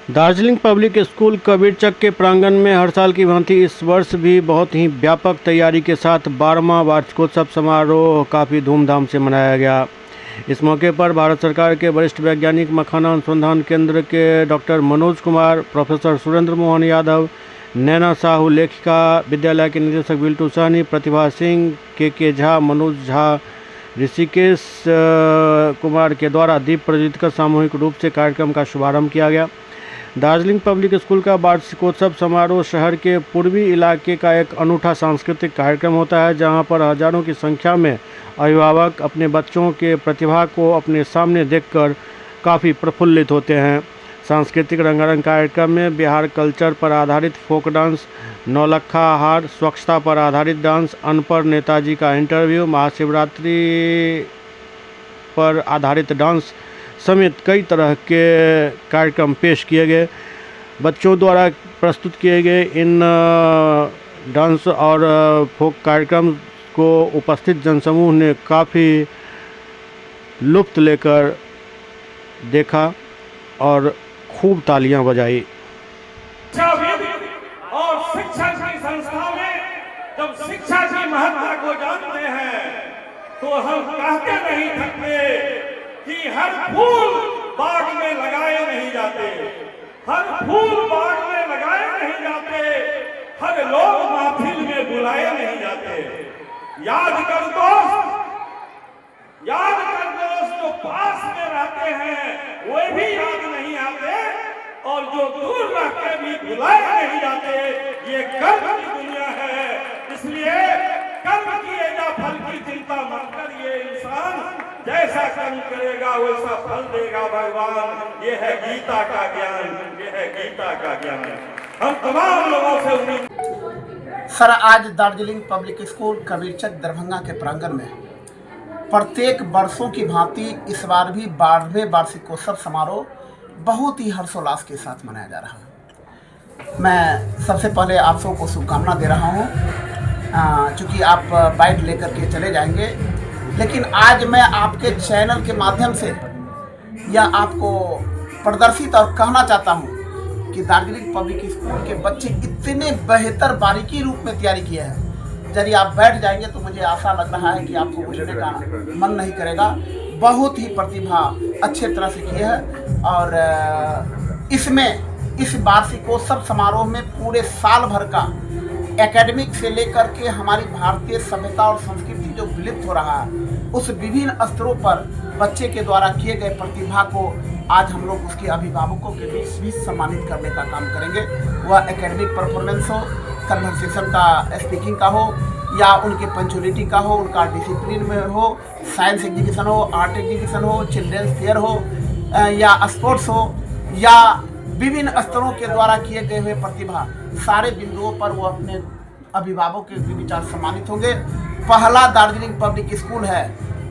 Darjeeling public school Kabirchak के प्रांगण में हर साल की भांति इस वर्ष भी बहुत ही व्यापक तैयारी के साथ 12वां वार्षिकोत्सव समारोह काफ़ी धूमधाम से मनाया गया। इस मौके पर भारत सरकार के वरिष्ठ वैज्ञानिक मखाना अनुसंधान केंद्र के डॉक्टर मनोज कुमार, प्रोफेसर सुरेंद्र मोहन यादव, नैना साहू लेखिका विद्यालय के निदेशक बिल्टू सहनी, प्रतिभा सिंह, के झा, मनोज झा, ऋषिकेश कुमार के द्वारा दीप प्रज्वलित कर सामूहिक रूप से कार्यक्रम का शुभारंभ किया गया। दार्जिलिंग पब्लिक स्कूल का वार्षिकोत्सव समारोह शहर के पूर्वी इलाके का एक अनूठा सांस्कृतिक कार्यक्रम होता है, जहां पर हजारों की संख्या में अभिभावक अपने बच्चों के प्रतिभा को अपने सामने देखकर काफ़ी प्रफुल्लित होते हैं। सांस्कृतिक रंगारंग कार्यक्रम में बिहार कल्चर पर आधारित फोक डांस, नौलखा आहार, स्वच्छता पर आधारित डांस, अनपढ़ नेताजी का इंटरव्यू, महाशिवरात्रि पर आधारित डांस समेत कई तरह के कार्यक्रम पेश किए गए। बच्चों द्वारा प्रस्तुत किए गए इन डांस और फोक कार्यक्रम को उपस्थित जनसमूह ने काफ़ी लुत्फ लेकर देखा और खूब तालियां बजाई। और शिक्षा की संस्था में जब शिक्षा की महत्ता को जानते हैं तो हम कहते नहीं थकते कि हर फूल बाग में लगाए नहीं जाते, हर फूल बाग में लगाए नहीं जाते, हर लोग महफिल में बुलाए नहीं जाते। याद कर दोस्त जो पास में रहते हैं वे भी याद नहीं आते, और जो दूर रह के भी बुलाए नहीं जाते। ये कर्म की दुनिया है, इसलिए कर्म किए जा फल की चिंता मत करिए। इंसान जैसा कर्म करेगा वैसा फल देगा भगवान। ये है गीता का ज्ञान, ये है गीता का ज्ञान। हम तमाम लोगों से उम्मीद। सर, आज दार्जिलिंग पब्लिक स्कूल कबीरचक दरभंगा के प्रांगण में प्रत्येक वर्षों की भांति इस बार भी 12वें वार्षिकोत्सव समारोह बहुत ही हर्षोल्लास के साथ मनाया जा रहा है। मैं सबसे पहले आप सबको शुभकामना दे रहा हूँ, चूँकि आप बाइट लेकर के चले जाएंगे, लेकिन आज मैं आपके चैनल के माध्यम से यह आपको प्रदर्शित और कहना चाहता हूँ कि दार्जिलिंग पब्लिक स्कूल के बच्चे इतने बेहतर बारीकी रूप में तैयारी किए हैं। यदि आप बैठ जाएंगे तो मुझे आशा लग रहा है कि आपको उठने का मन नहीं करेगा। बहुत ही प्रतिभा अच्छे तरह से की है, और इस वार्षिकोत्सव समारोह में पूरे साल भर का एकेडमिक से लेकर के हमारी भारतीय सभ्यता और संस्कृति जो विलुप्त हो रहा है, उस विभिन्न स्तरों पर बच्चे के द्वारा किए गए प्रतिभा को आज हम लोग उसके अभिभावकों के बीच भी सम्मानित करने का काम करेंगे। वह एकेडमिक परफॉर्मेंस हो, कन्वर्सेशन का, स्पीकिंग का हो, या उनके पंचुअलिटी का हो, उनका डिसिप्लिन में हो, साइंस एग्जीबिशन हो, आर्ट एग्जीबिशन हो, चिल्ड्रेंस फेयर हो, या स्पोर्ट्स हो, या विभिन्न स्तरों के द्वारा किए गए हुए प्रतिभा, सारे बिंदुओं पर वो अपने अभिभावकों के विचार सम्मानित होंगे। पहला दार्जिलिंग पब्लिक स्कूल है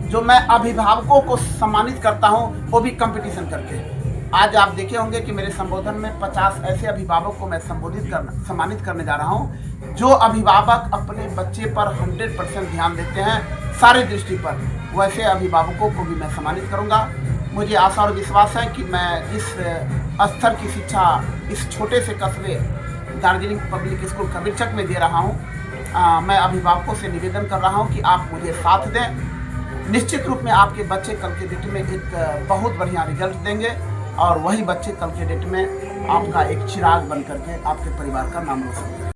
जो मैं अभिभावकों को सम्मानित करता हूं, वो भी कंपटीशन करके। आज आप देखे होंगे कि मेरे संबोधन में 50 ऐसे अभिभावकों को मैं सम्मानित करने जा रहा हूं, जो अभिभावक अपने बच्चे पर 100% ध्यान देते हैं, सारे दृष्टि पर। वैसे अभिभावकों को भी मैं सम्मानित करूंगा। मुझे आशा और विश्वास है कि मैं जिस स्तर की शिक्षा इस छोटे से कस्बे दार्जिलिंग पब्लिक स्कूल कबीरचक में दे रहा हूँ, मैं अभिभावकों से निवेदन कर रहा हूँ कि आप मुझे साथ दें। निश्चित रूप में आपके बच्चे कल के डेट में एक बहुत बढ़िया रिजल्ट देंगे, और वही बच्चे कल के डेट में आपका एक चिराग बन करके आपके परिवार का नाम रोशन करेंगे।